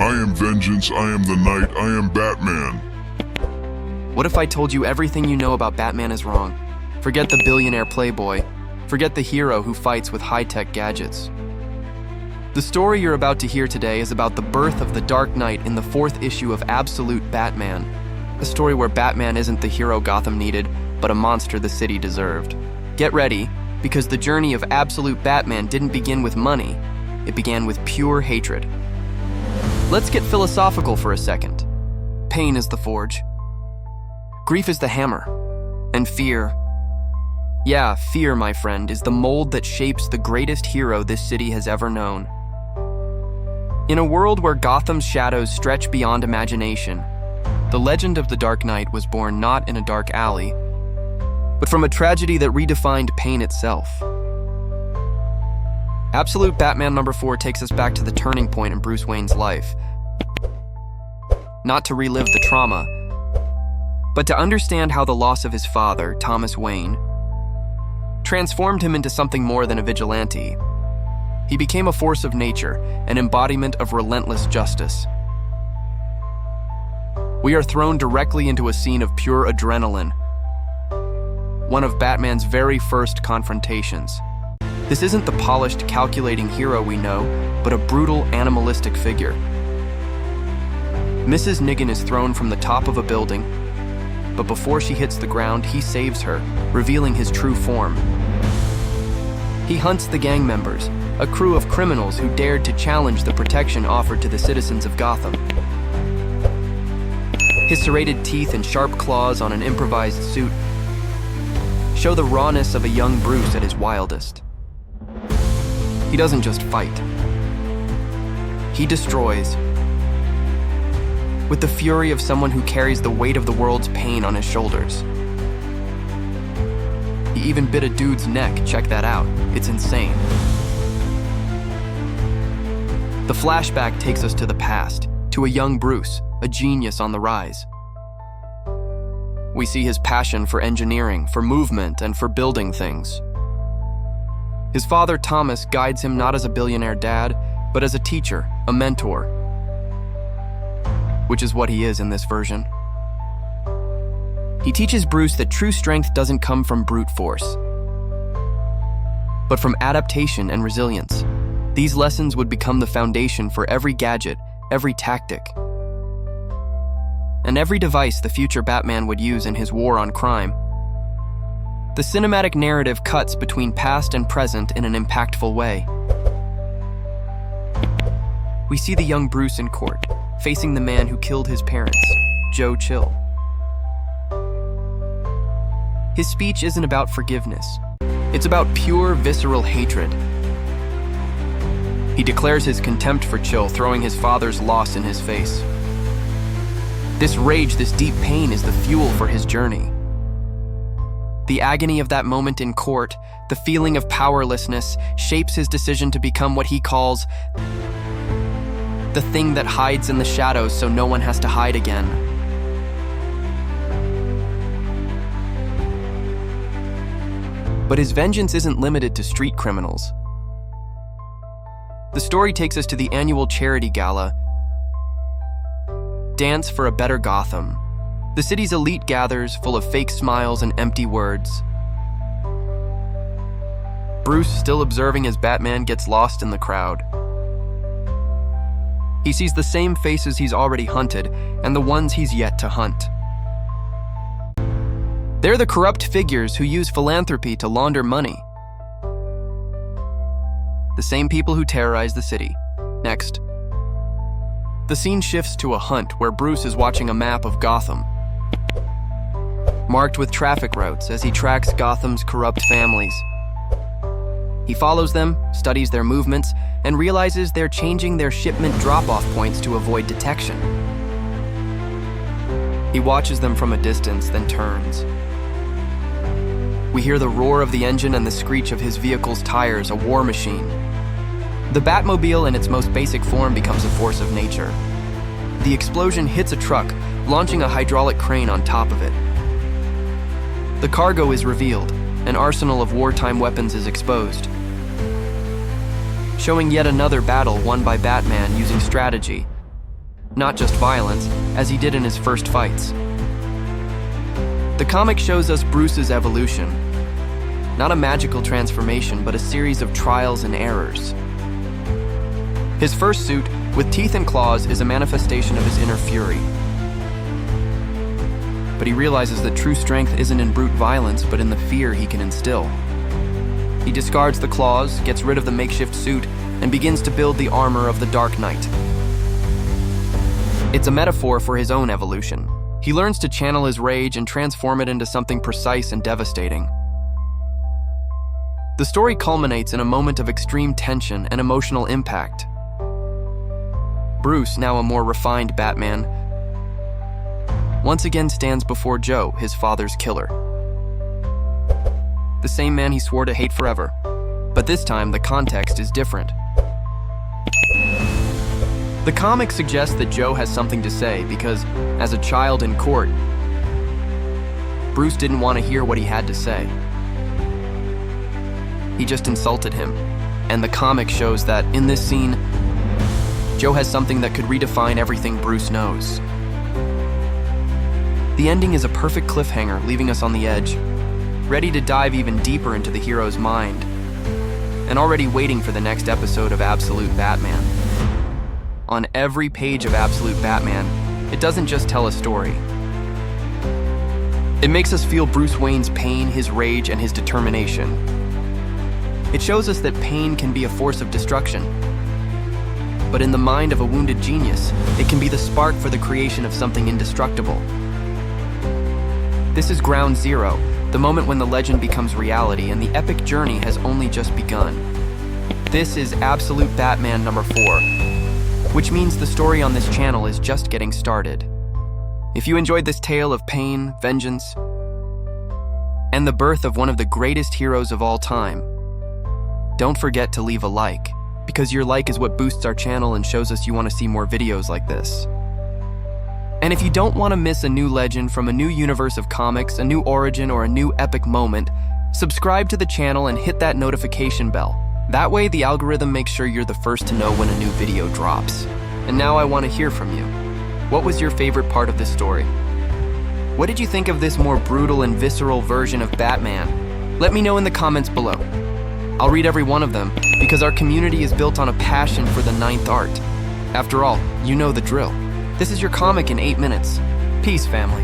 I am vengeance, I am the night, I am Batman. What if I told you everything you know about Batman is wrong? Forget the billionaire playboy. Forget the hero who fights with high-tech gadgets. The story you're about to hear today is about the birth of the Dark Knight in the 4th issue of Absolute Batman. A story where Batman isn't the hero Gotham needed, but a monster the city deserved. Get ready, because the journey of Absolute Batman didn't begin with money. It began with pure hatred. Let's get philosophical for a second. Pain is the forge. Grief is the hammer. And fear. Yeah, fear, my friend, is the mold that shapes the greatest hero this city has ever known. In a world where Gotham's shadows stretch beyond imagination, the legend of the Dark Knight was born not in a dark alley, but from a tragedy that redefined pain itself. Absolute Batman number 4 takes us back to the turning point in Bruce Wayne's life. Not to relive the trauma, but to understand how the loss of his father, Thomas Wayne, transformed him into something more than a vigilante. He became a force of nature, an embodiment of relentless justice. We are thrown directly into a scene of pure adrenaline, one of Batman's very first confrontations. This isn't the polished, calculating hero we know, but a brutal, animalistic figure. Mrs. Nigan is thrown from the top of a building, but before she hits the ground, he saves her, revealing his true form. He hunts the gang members, a crew of criminals who dared to challenge the protection offered to the citizens of Gotham. His serrated teeth and sharp claws on an improvised suit show the rawness of a young Bruce at his wildest. He doesn't just fight. He destroys, with the fury of someone who carries the weight of the world's pain on his shoulders. He even bit a dude's neck, check that out. It's insane. The flashback takes us to the past, to a young Bruce, a genius on the rise. We see his passion for engineering, for movement, and for building things. His father, Thomas, guides him not as a billionaire dad, but as a teacher, a mentor, which is what he is in this version. He teaches Bruce that true strength doesn't come from brute force, but from adaptation and resilience. These lessons would become the foundation for every gadget, every tactic, and every device the future Batman would use in his war on crime. The cinematic narrative cuts between past and present in an impactful way. We see the young Bruce in court, facing the man who killed his parents, Joe Chill. His speech isn't about forgiveness. It's about pure, visceral hatred. He declares his contempt for Chill, throwing his father's loss in his face. This rage, this deep pain is the fuel for his journey. The agony of that moment in court, the feeling of powerlessness, shapes his decision to become what he calls the thing that hides in the shadows so no one has to hide again. But his vengeance isn't limited to street criminals. The story takes us to the annual charity gala, Dance for a Better Gotham. The city's elite gathers, full of fake smiles and empty words. Bruce, still observing as Batman, gets lost in the crowd. He sees the same faces he's already hunted, and the ones he's yet to hunt. They're the corrupt figures who use philanthropy to launder money. The same people who terrorize the city. Next. The scene shifts to a hunt where Bruce is watching a map of Gotham, marked with traffic routes as he tracks Gotham's corrupt families. He follows them, studies their movements, and realizes they're changing their shipment drop-off points to avoid detection. He watches them from a distance, then turns. We hear the roar of the engine and the screech of his vehicle's tires, a war machine. The Batmobile in its most basic form becomes a force of nature. The explosion hits a truck, launching a hydraulic crane on top of it. The cargo is revealed. An arsenal of wartime weapons is exposed, showing yet another battle won by Batman using strategy, not just violence, as he did in his first fights. The comic shows us Bruce's evolution. Not a magical transformation, but a series of trials and errors. His first suit, with teeth and claws, is a manifestation of his inner fury. But he realizes that true strength isn't in brute violence, but in the fear he can instill. He discards the claws, gets rid of the makeshift suit, and begins to build the armor of the Dark Knight. It's a metaphor for his own evolution. He learns to channel his rage and transform it into something precise and devastating. The story culminates in a moment of extreme tension and emotional impact. Bruce, now a more refined Batman, once again stands before Joe, his father's killer. The same man he swore to hate forever. But this time, the context is different. The comic suggests that Joe has something to say because, as a child in court, Bruce didn't want to hear what he had to say. He just insulted him. And the comic shows that, in this scene, Joe has something that could redefine everything Bruce knows. The ending is a perfect cliffhanger, leaving us on the edge, ready to dive even deeper into the hero's mind, and already waiting for the next episode of Absolute Batman. On every page of Absolute Batman, it doesn't just tell a story. It makes us feel Bruce Wayne's pain, his rage, and his determination. It shows us that pain can be a force of destruction. But in the mind of a wounded genius, it can be the spark for the creation of something indestructible. This is ground zero, the moment when the legend becomes reality and the epic journey has only just begun. This is Absolute Batman number 4, which means the story on this channel is just getting started. If you enjoyed this tale of pain, vengeance, and the birth of one of the greatest heroes of all time, don't forget to leave a like, because your like is what boosts our channel and shows us you want to see more videos like this. And if you don't want to miss a new legend from a new universe of comics, a new origin, or a new epic moment, subscribe to the channel and hit that notification bell. That way the algorithm makes sure you're the first to know when a new video drops. And now I want to hear from you. What was your favorite part of this story? What did you think of this more brutal and visceral version of Batman? Let me know in the comments below. I'll read every one of them, because our community is built on a passion for the ninth art. After all, you know the drill. This is your comic in 8 minutes. Peace, family.